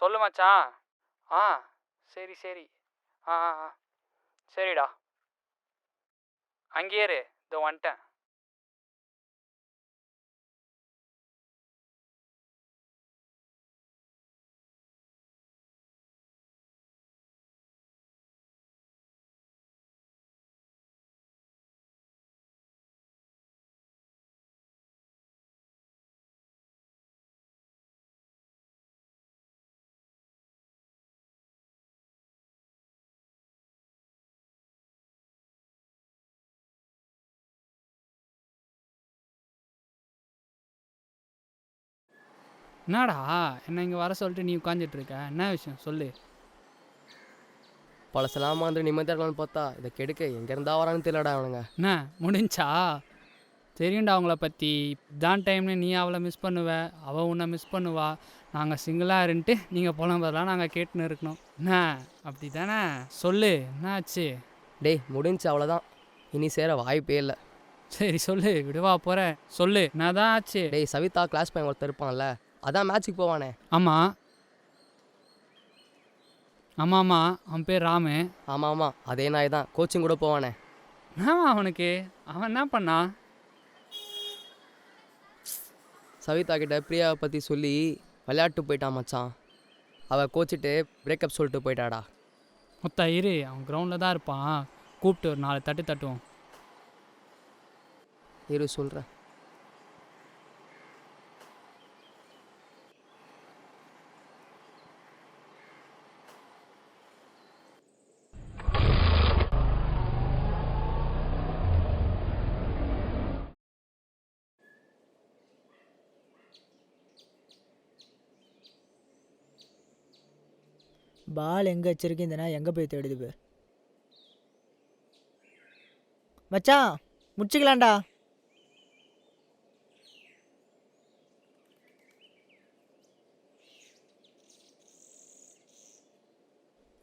சொல்லு மச்சான். ஆ சரி சரி. ஆ ஆ ஆ சரிடா. அங்கேயே இரு, இதோ வந்துட்டேன். என்னடா என்ன இங்கே வர சொல்லிட்டு நீ உட்காந்துட்டு இருக்க? என்ன விஷயம் சொல்லு. பழசெல்லாம் வந்து நிம்மதியாக இருக்கலாம்னு பார்த்தா இதை கெடுக்க எங்கேருந்தா வரான்னு தெரியலடா அவனுங்க. என்ன முடிஞ்சா? தெரியும்டா அவங்கள பற்றி. இதான் டைம்னு நீ அவளை மிஸ் பண்ணுவ, அவள் உன்னை மிஸ் பண்ணுவா. நாங்கள் சிங்கிளாக இருந்துட்டு நீங்கள் புலம்புறதெல்லாம் நாங்கள் கேட்டுன்னு இருக்கணும். என்ன அப்படி தானே? சொல்லு என்ன ஆச்சு? டேய் முடிஞ்சு அவ்வளோதான், இனி சேர வாய்ப்பே இல்லை. சரி சொல்லு, விடுவா போகிற. சொல்லு என்ன தான் ஆச்சு? டேய் சவிதா கிளாஸ் பையன் ஒருத்தர் இருப்பான்ல, அதான் மேட்ச்சுக்கு போவானே. ஆமாம் ஆமாம்மா, அவன் பேர் ராமு. ஆமாம் ஆமாம், அதே நாய் தான், கோச்சிங் கூட போவானே. என்னவா அவனுக்கு? அவன் என்ன பண்ணான்? சவிதா கிட்ட பிரியாவை பற்றி சொல்லி விளையாட்டு போயிட்டான் மச்சான். அவள் கோச்சிட்டு பிரேக்கப் சொல்லிட்டு போயிட்டாடா. மொத்த இரு, அவன் கிரவுண்டில் தான் இருப்பான். கூப்பிட்டு ஒரு 4 தட்டு தட்டுவோம். இரு சொல்கிறேன். பால் எங்கே வச்சிருக்கீங்கன்னா எங்கே போய் தேடுது பேர்? மச்சான் முடிச்சுக்கலாம்டா.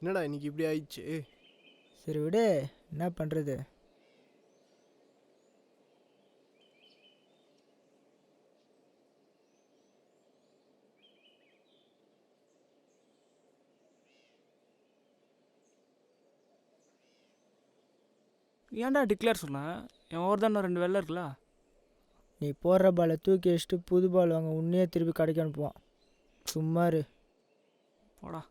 என்னடா இன்னைக்கு இப்படி ஆயிடுச்சு? சரி விடு, என்ன பண்ணுறது? ஏன்டா டிக்ளேர் சொன்னேன்? என் ஓவர் தான் 2 வெள்ளை இருக்குல்ல. நீ போடுற பாலை தூக்கி வச்சுட்டு புது பால் வாங்க உன்னையே திருப்பி கடைக்கு அனுப்புவான். சும்மா இரு. போடா.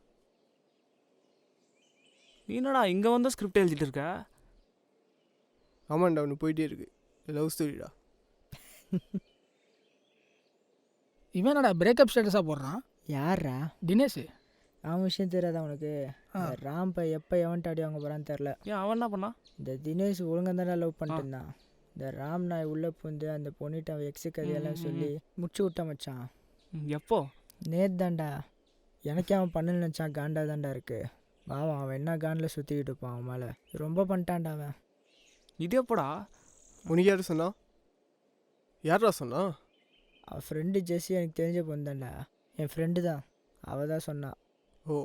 நீ என்னடா இங்கே வந்து ஸ்கிரிப்ட் எழுதிட்டு இருக்க? ஆமாண்டா ஒன்று போயிட்டே இருக்கு, லவ் ஸ்டோரிடா. இவன் என்னடா பிரேக்கப் ஸ்டேட்டஸாக போடுறான்? யாரா? தினேஷ். அவன் விஷயம் தெரியாதா உனக்கு? இந்த ராம்பை எப்போ எவன்ட்டு அடி வாங்க போகிறான்னு தெரில. ஏன் அவன் என்ன பண்ணா? இந்த தினேஷ் ஒழுங்காக தானே லவ் பண்ணிட்டு இருந்தான். இந்த ராம் நாய் உள்ளே பூந்து அந்த பொண்ணிட்ட அவன் எக்ஸு கதையெல்லாம் சொல்லி முடிச்சு விட்டான் மச்சான். எப்போ? நேத்து தான்டா. எனக்கே அவன் பண்ணு நினச்சான், காண்டா தான்டா இருக்கு. பாவம் அவன் என்ன காண்டில் சுற்றிக்கிட்டு இருப்பான் அவன் மேலே. ரொம்ப பண்ணிட்டான்டா அவன். இது எப்போடா? உனக்கு யார் சொன்னா? யாரா சொன்னா? அவன் ஃப்ரெண்டு ஜெஸ்ஸி எனக்கு தெரிஞ்ச பொண்ணுதான்டா. என் ஃப்ரெண்டு தான், அவள் தான் சொன்னான். ஓ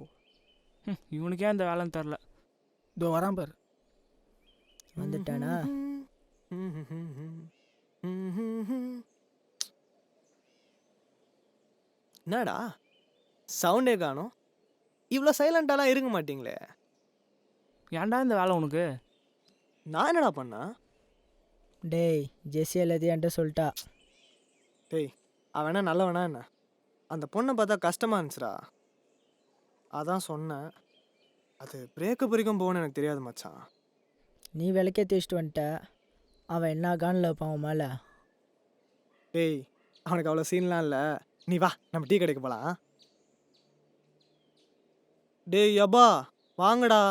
இவனுக்கே அந்த வேலைன்னு தெரில. இதோ வரான் பாரு. வந்துட்டானா? என்னடா சவுண்டே காணும்? இவ்வளோ சைலண்டாலாம் இருக்க மாட்டீங்களே. ஏன்டா இந்த வேலை உனக்கு? நான் என்னடா பண்ணா? டேய் ஜெஸ்ஸி எல்லாத்தையும் என்கிட்ட சொல்லிட்டா. டேய் அவன் என்ன நல்லவனா என்ன? அந்த பொண்ணை பார்த்தா கஷ்டமாக இருந்துச்சுடா, அதான் சொன்னேன். அது பிரேக்கப் வரைக்கும் போகணும்னு எனக்கு தெரியாது மச்சான். நீ விளக்கே தேய்ச்சிட்டு வந்துட்ட, அவன் என்ன காண்டில் இருப்பான் அவன் மேலே. டேய் அவனுக்கு அவ்வளோ சீன்லாம் இல்லை, நீ வா நம்ம டீ கடைக்கு போகலாம். டேய் யப்பா வாங்கடா.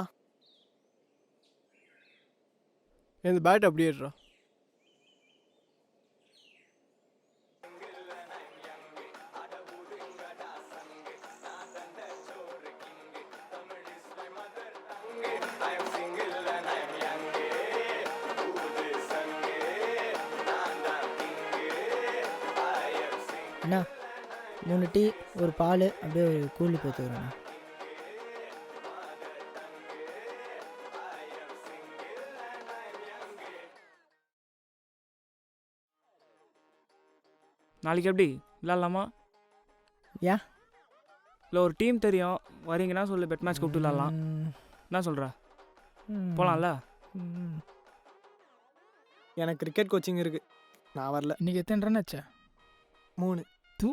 இந்த பேட் அப்படியே இருடா. என்ன 3 டீ ஒரு பால் அப்படியே ஒரு கூழ் போத்துக்கிறேன். நாளைக்கு எப்படி விளாட்லாமா? ஏன் இல்லை ஒரு டீம் தெரியும் வரீங்கன்னா சொல்லு, பெட் மேட்ச் கூப்பிட்டு விளாட்லாம். என்ன சொல்கிற? போகலாம்ல? எனக்கு கிரிக்கெட் கோச்சிங் இருக்கு, நான் வரல. இன்னைக்கு எத்தனை ரன் ஆச்சா? 3. தூ.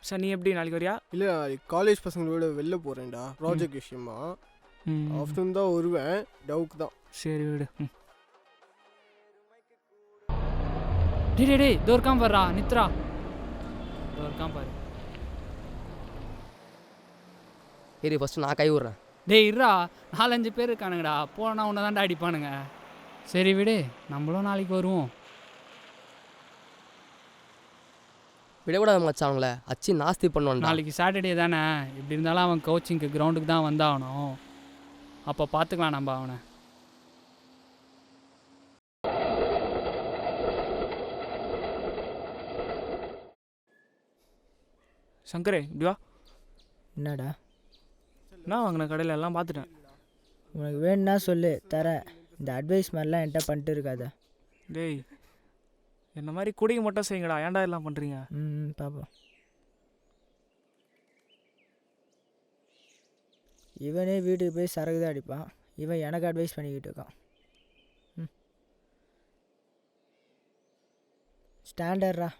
சார் நீ எப்படி நாளைக்கு வரியா? இல்லை நாளைக்கு காலேஜ் பசங்களோட வெளில போகிறேன்டா, ப்ராஜெக்ட் விஷயமா. ஆஃப்டர்நூன் தான் வருவேன், டவுக்கு தான். சரி விடு. டேய் இதோ இருக்கான் பாருடா நித்ரா, இதோ இருக்கான் பாரு. சரி ஃபஸ்ட்டு நான் கை விட்றேன். டேய் இருடா, 4-5 பேர் இருக்கானுங்கடா, போனா உன்னை தான்டா அடிப்பானுங்க. சரி விடு, நம்மளும் நாளைக்கு வருவோம். விடக்கூடாது மச்சான் அவங்கள, அச்சு நாஸ்தி பண்ணுவான்டா. நாளைக்கு சாட்டர்டே தானே, இப்படி இருந்தாலும் அவன் கோச்சிங்க்கு கிரவுண்டுக்கு தான் வந்தாகணும். அப்போ பார்த்துக்கலாம் நம்ம அவனை. சங்கரே இப்படி வா. என்னடா என்ன வாங்கின கடையில் எல்லாம் பார்த்துட்டேன். உனக்கு வேணும்னா சொல்லு தரேன். இந்த அட்வைஸ் மாதிரிலாம் என்கிட்ட பண்ணிட்டு இருக்காத. டேய் என்ன மாதிரி குடிக்க மட்டும் செய்யுங்கடா, ஏன்டா எல்லாம் பண்ணுறீங்க? பார்ப்போம். இவனே வீட்டுக்கு போய் சரக்கு தான் அடிப்பான், இவன் எனக்கு அட்வைஸ் பண்ணிக்கிட்டு இருக்கான். ஸ்டாண்டர்டா.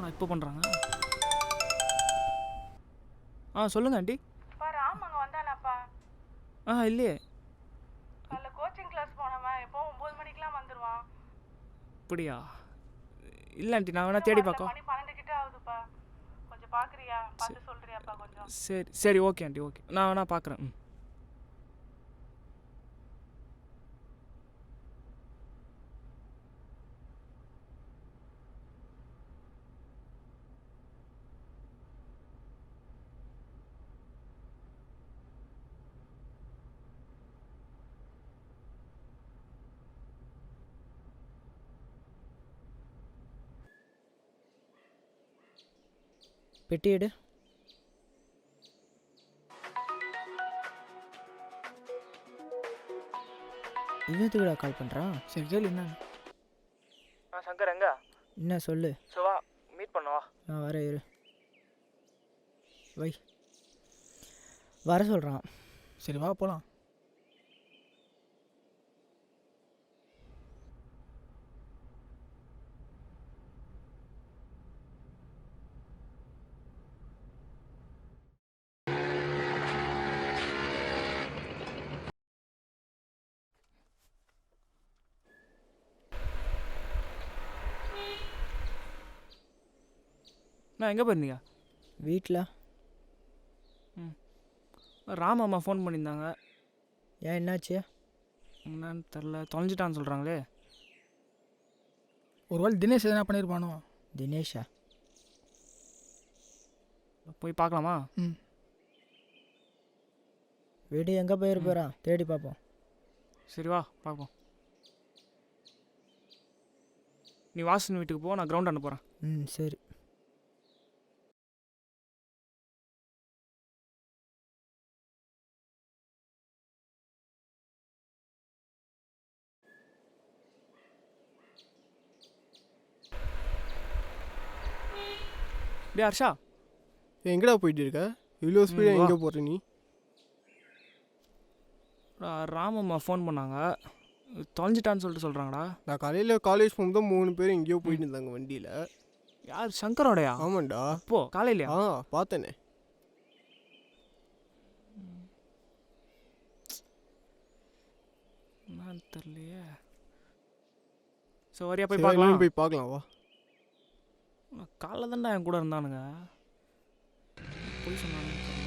இப்போ பண்ணுறாங்க. சொல்லுங்க ஆண்டி. ராம் அங்கே வந்தானாப்பா? இல்லையே. நல்ல கோச்சிங் கிளாஸ் போனவன் எப்போ 9 மணிக்கெலாம் வந்துடுவான். அப்படியா? இல்லை ஆண்டி, நான் வேணா தேடி பார்க்க. மணி 12 கிட்ட ஆகுதுப்பா, கொஞ்சம் பார்க்குறியா? பார்த்து சொல்கிறியாப்பா கொஞ்சம்? சரி சரி ஓகே ஆண்டி, ஓகே நான் வேணா பார்க்குறேன். பெட்டி எடு. இவத்துக்குடா கால் பண்ணுறான்? சரி கேளு என்ன. சங்கர் எங்க? என்ன சொல்லு. வா மீட் பண்ணுவா. நான் வர இரு. வை வர சொல்கிறான். சரி வா போகலாம். நான் எங்கே போயிருந்தீங்க? வீட்டில். ராம் அம்மா ஃபோன் பண்ணியிருந்தாங்க. ஏன் என்னாச்சு? என்னன்னு தெரில, தொலைஞ்சிட்டான்னு சொல்கிறாங்களே. ஒரு வேளை தினேஷ் எதனா பண்ணியிருப்பானோ? தினேஷா? போய் பார்க்கலாமா? வீடு எங்கே போயிருப்பான், தேடி பார்ப்போம். சரி வா பார்ப்போம். நீ வாசன் வீட்டுக்கு போ, நான் கிரவுண்ட் அனுப்ப போகிறேன். சரி. டே ஹர்ஷா, எங்கடா போயிட்டு இருக்க? இவ்வளோ ஸ்பீடாக எங்கே போகிற நீ? ராமம்மா ஃபோன் பண்ணாங்க, தொலைஞ்சிட்டான்னு சொல்லிட்டு சொல்கிறாங்கடா. நான் காலையில் காலேஜ் போகும்போது 3 பேர் எங்கேயோ போயிட்டு இருந்தாங்க வண்டியில். யார்? சங்கரோடையா? ஆமாண்டா. அப்போ காலையிலையா? பார்த்தேனே. என்னன்னு தெரியலையே. ஸோ வரியா போய் பார்க்கலாம். போய் பார்க்கலாம் வா. காலைல தான்டா என் கூட இருந்தானுங்க. போய் சொன்னானுங்க தெரியல.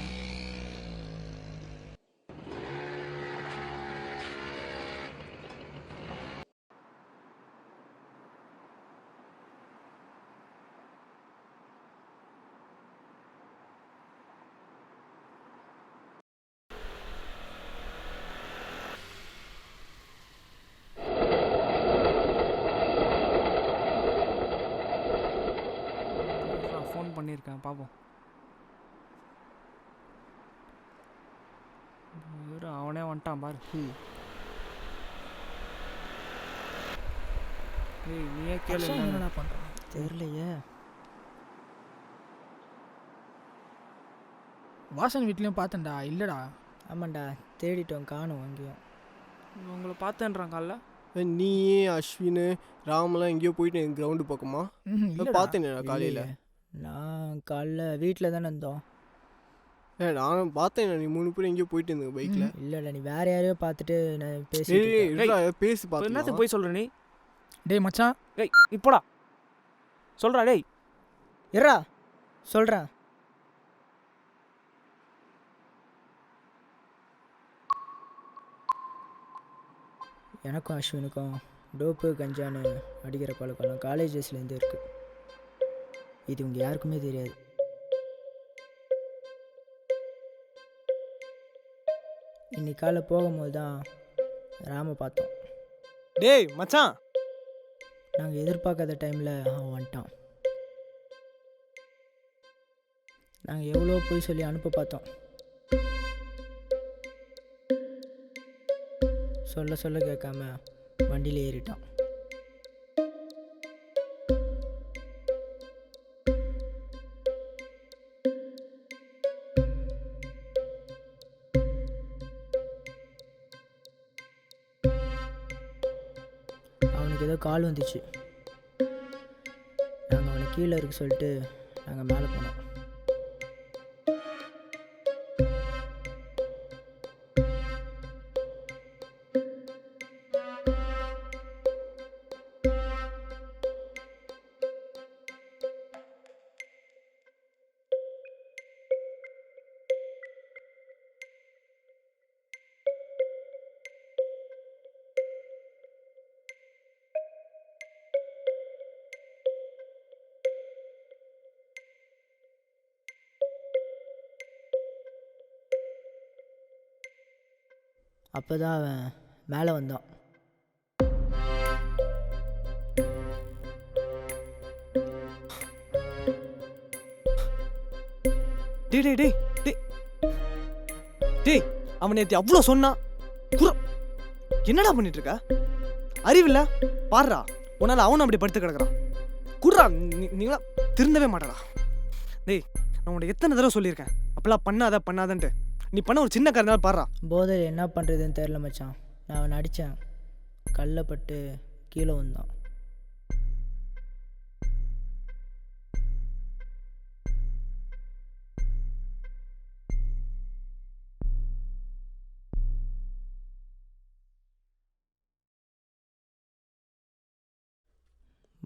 ஃபோன் பண்ணியிருக்கேன் பார்ப்போம். அவனே வந்துட்டான் பாரு. ஏய் நீயே கேளு. ஹர்ஷா என்னடா பண்ணுறான்? தெரியலையே. வாசன் வீட்லேயும் பார்த்தேன்டா, இல்லைடா. ஆமாண்டா, தேடிட்டோம், காணும் அங்கேயும். உங்களை பார்த்தேன்றான் காலைல. நீ அஸ்வின் ராமெல்லாம் எங்கேயோ போயிட்டு எனக்கு கிரவுண்டு பக்கமா இல்லைடா. பார்த்தேனே காலையில். இல்லையே. நான் காலைல வீட்டில் தானே இருந்தோம். நானும் பார்த்தேன், நீ 3 பேர் எங்கேயோ போயிட்டு இருந்தீங்க பைக்கில். இல்லைடா, நீ வேற யாரையோ பார்த்துட்டு நான் பேசி பேசி இப்போ பார்த்து என்னத்துக்கு போய் சொல்கிற நீ? டேய் மச்சான், டேய் இப்போடா சொல்கிறா. டேய் இருடா சொல்கிறேன். எனக்கும் அஸ்வினுக்கும் டோப்பு கஞ்சான்னு அடிக்கிற பழக்கம் காலேஜ் டேஸ்லேருந்து இருக்குது. இது உங்க யாருக்குமே தெரியாது. இன்னைக்கு காலை போகும்போது தான் ராம பார்த்தோம். டேய் மச்சான், நாங்கள் எதிர்பார்க்காத டைமில் அவன் வந்துட்டான். நாங்கள் எவ்வளோ போய் சொல்லி அனுப்ப பார்த்தோம். சொல்ல சொல்ல கேட்காம வண்டியில் ஏறிட்டான். அவனுக்கு ஏதோ கால் வந்துச்சு. நாங்கள் அவனை கீழே இருக்க சொல்லிட்டு நாங்கள் மேலே போனோம். அப்போ தான் அவன் மேலே வந்தான். டேய் டேய் டேய் டேய் டேய் அவன் நேற்று அவ்வளோ சொன்னான். என்னடா பண்ணிட்டு இருக்க? அறிவில்ல பாடுறா, உன்னால அவனும் அப்படி படுத்து கிடக்குறான். குடுறா, நீங்களா திருந்தவே மாட்டடா. டேய் நான் உன்னை எத்தனை தடவை சொல்லியிருக்கேன் அப்பெல்லாம் பண்ணாதன்ட்டு. நீ பண்ண ஒரு சின்ன காரணம் பாடுறா. போதையில் என்ன பண்ணுறதுன்னு தெரில மச்சான். நான் அவனை அடித்தேன், கல்லப்பட்டு கீழே வந்தான்.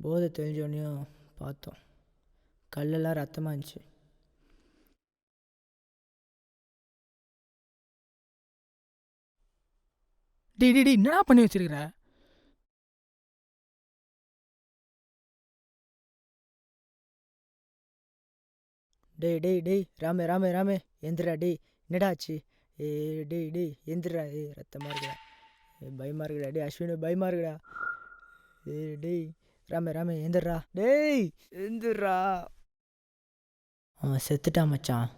போதை தெளிஞ்சோடனையும் பார்த்தோம், கல்லெல்லாம் ரத்தமாக இருந்துச்சு. டேய் டேய் டேய் என்னடா பண்ணி வச்சிருக்கிற? டேய் டேய் டேய் ராமே ராமே ராமே எந்திரா. டேய் என்னடா ஆச்சு? டேய் டேய் எந்திரா. ரத்தமாக இருக்குடா. பயமாக இருக்குடா. டேய் அஸ்வினு பயமாக இருக்குடா. டேய் ராமே ராமே எந்திரா. டேய் எந்திரா. அவன் செத்துட்டான் மச்சான்.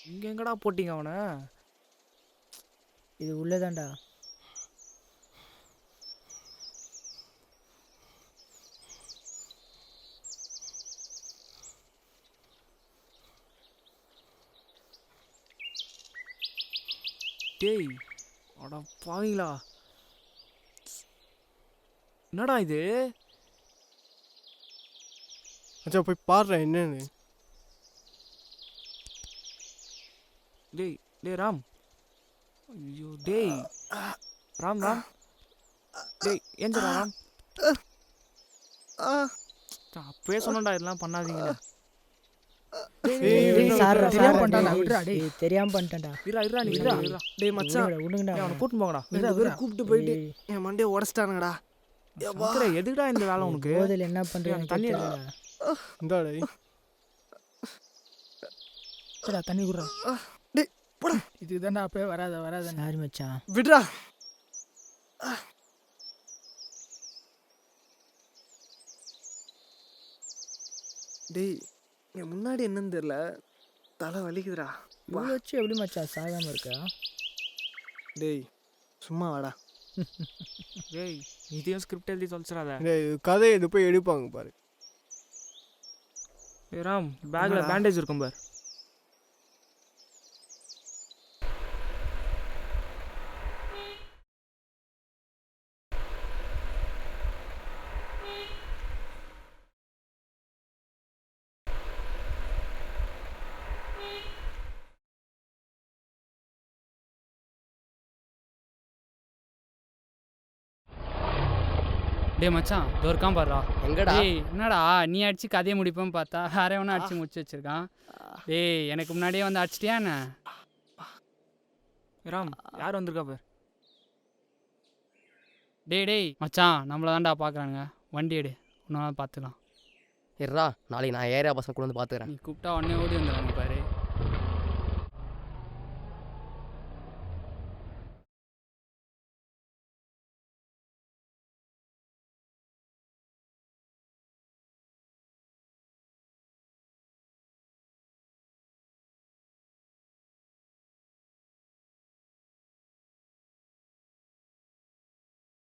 இங்கே எங்கடா போட்டிங்க அவனை? இது உள்ளதாண்டா. டேய் அட பாவீங்களா, என்னடா இது? மச்சான் போய் பாடுறேன் என்னன்னு. டேய் டேய் ராம், ஐயோ டேய் ராம் ராம், டேய் ஏஞ்சரா ராம். அப்பவே சொன்னடா இதெல்லாம் பண்ணாதீங்க. டேய் சார்ரா தெரியாம சார்ரா பண்ணிட்டான்டா, டேய், விட்றா, டேய். டேய், தெரியாம பண்ணிட்டேன்டா. இருடா நீ இருடா. டேய் மச்சான், உடுங்கடா அவனை கூட்டின்னு போங்கடா. ரெண்டு பேரும் கூப்பிட்டு போயிட்டு என் மண்டையை உடச்சிட்டானுங்கடா. சங்கரே, எதுக்குடா இந்த வேலை உனக்கு? போதில் என்ன பண்றேன்னு தண்ணி தெரியலடா. இந்தா டேய். சரிடா, தண்ணி குடுறா. டேய் போடா. இதுதான்டா அப்பவே வராத. சாரி மச்சான். விடுறா. டேய் என் முன்னாடி என்னன்னு தெரியல, தலை வலிக்குதுடா. இவ்வளோ வச்சு எப்படி மச்சான் சாகாம இருக்கா? டேய் சும்மா வாடா. டேய் இதையும் ஸ்கிரிப்ட் எழுதி தொலைச்சிடாத. டேய் இது கதையை இது போய் எடுப்பாங்க பாரு. டேய் ராம், பேக்ல என்னடா? பேண்டேஜ் இருக்கும் பார். டேய் மச்சான், இதோ இருக்கான் பாருடா. எங்கடா? டேய் என்னடா நீ அடிச்சு கதையை முடிப்பேன்னு பார்த்தா வேற எவனா அடிச்சு முடிச்சு வச்சிருக்கான். டேய் எனக்கு முன்னாடியே வந்து அடிச்சிட்டியா என்ன? ராம், யார் வந்திருக்கா பார். டேய் மச்சான், நம்மள தான்டா பார்க்குறானுங்க. வண்டி எடு, உன்னால பார்த்துக்கலாம். இருடா, நாளைக்கு நான் ஏரியா பசங்க கொண்டு வந்து பார்த்துக்கிறேன். நீ கூப்பிட்டா உடனே ஓடி வந்துடுறாங்க பாரு.